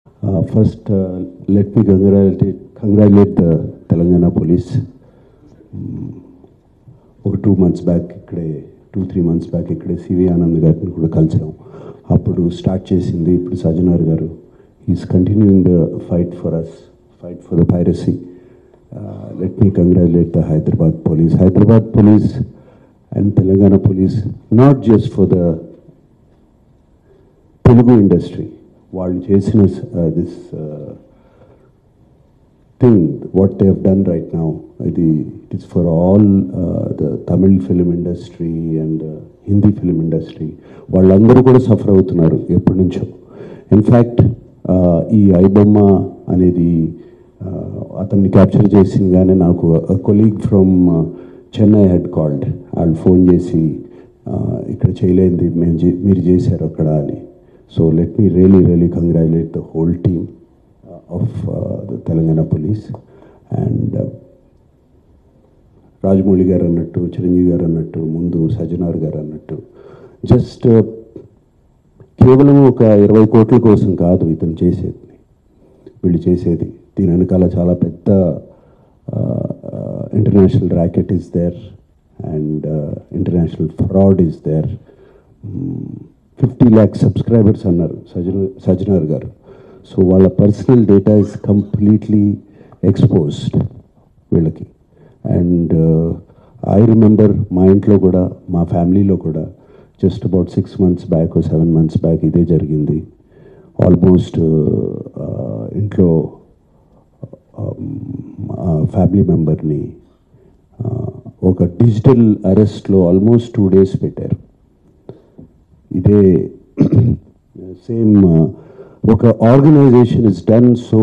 First, let me congratulate the Telangana police. ఒక 2 months back ఇక్కడే 2-3 months back ఇక్కడే సివి ఆనంద్ గారిని కూడా కలిసాం. అప్పుడు స్టార్ట్ చేసింది ఇప్పుడు సజ్జనార్ గారు. Is continuing the fight for us, fight for the piracy. Let me congratulate the Hyderabad police and Telangana police, not just for the Telugu industry. వాళ్ళు చేసిన this thing, what they have done right now, it is for all the Tamil film industry and Hindi film industry. వాళ్ళందరూ కూడా suffer అవుతున్నారు ఎప్పటి నుంచో. In fact ఈ ఐబొమ్మ అనేది అతన్ని క్యాప్చర్ చేసిందిగానే నాకు colleague from Chennai head called. వాళ్ళు ఫోన్ చేసి ఇక్కడ చేయలేంది మీరు చేశారు అక్కడ అని. So let me really congratulate the whole team of the Telangana police. And Rajamouli గారు అన్నట్టు, చిరంజీవి గారు అన్నట్టు, ముందు సజ్జనార్ గారు అన్నట్టు, జస్ట్ కేవలం ఒక 20 కోట్ల కోసం కాదు ఇతను చేసేది, వీళ్ళు చేసేది. దీని వెనకాల చాలా పెద్ద international racket is there and international fraud is there. 50 lakh subscribers అన్నారు సజ్జనార్ గారు. సో వాళ్ళ personal data is completely exposed వీళ్ళకి. అండ్ ఐ రిమెంబర్ మా ఇంట్లో కూడా, మా ఫ్యామిలీలో కూడా just about 6 months back 7 months back ఇదే జరిగింది. ఆల్మోస్ట్ ఇంట్లో ఫ్యామిలీ మెంబర్ని ఒక డిజిటల్ అరెస్ట్లో ఆల్మోస్ట్ 2 days పెట్టారు. ఇదే సేమ్ ఒక ఆర్గనైజేషన్ ఇస్ డన్. సో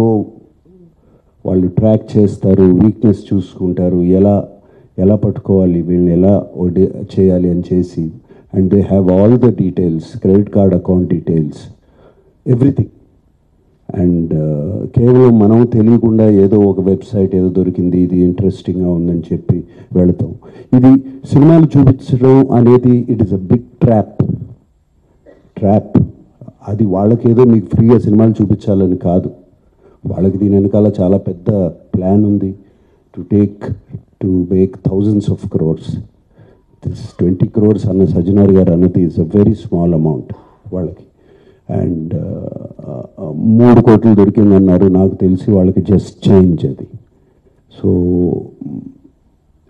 వాళ్ళు ట్రాక్ చేస్తారు, వీక్నెస్ చూసుకుంటారు, ఎలా పట్టుకోవాలి, వీళ్ళని ఎలా చేయాలి అని చేసి. And they have all the details, credit card account details, everything. And కేవలం మనం తెలియకుండా ఏదో ఒక వెబ్సైట్ ఏదో దొరికింది, ఇది ఇంట్రెస్టింగ్గా ఉందని చెప్పి వెళతాం. ఇది సినిమాలు చూపించడం అనేది it is a big trap. అది వాళ్ళకేదో మీకు ఫ్రీగా సినిమాలు చూపించాలని కాదు, వాళ్ళకి దీని వెనకాల చాలా పెద్ద ప్లాన్ ఉంది. To make thousands of crores. This 20 crores అన్న సజ్జనార్ గారు అన్నది is a very small amount వాళ్ళకి. అండ్ 3 కోట్లు దొరికిందన్నారు, నాకు తెలిసి వాళ్ళకి జస్ట్ చేంజ్ అది. సో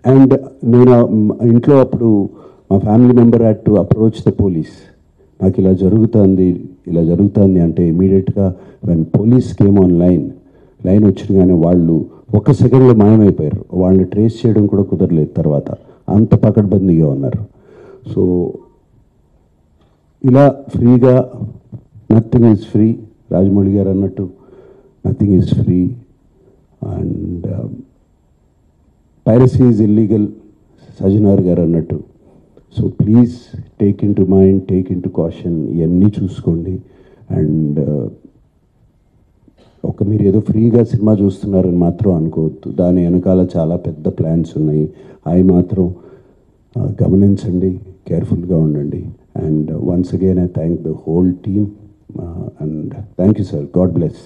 అండ్ నేను ఇంట్లో అప్పుడు మా family member had to approach the police. నాకు ఇలా జరుగుతుంది అంటే ఇమీడియట్గా when police came on line వచ్చినగానే వాళ్ళు 1 సెకండ్లో మాయమైపోయారు. వాళ్ళని ట్రేస్ చేయడం కూడా కుదరలేదు తర్వాత, అంత పకడ్బందీగా ఉన్నారు. సో ఇలా ఫ్రీగా, నథింగ్ ఈజ్ ఫ్రీ, రాజమౌళి గారు అన్నట్టు nothing is free. And piracy is illegal, Sajjanar గారు అన్నట్టు. So please take in to mind, take in to caution, ఇవన్నీ చూసుకోండి. అండ్ మీరు ఏదో ఫ్రీగా సినిమా చూస్తున్నారని మాత్రం అనుకోవద్దు, దాని వెనకాల చాలా పెద్ద ప్లాన్స్ ఉన్నాయి. అవి మాత్రం గమనించండి, కేర్ఫుల్గా ఉండండి. And once again I thank the whole team and thank you sir. God bless.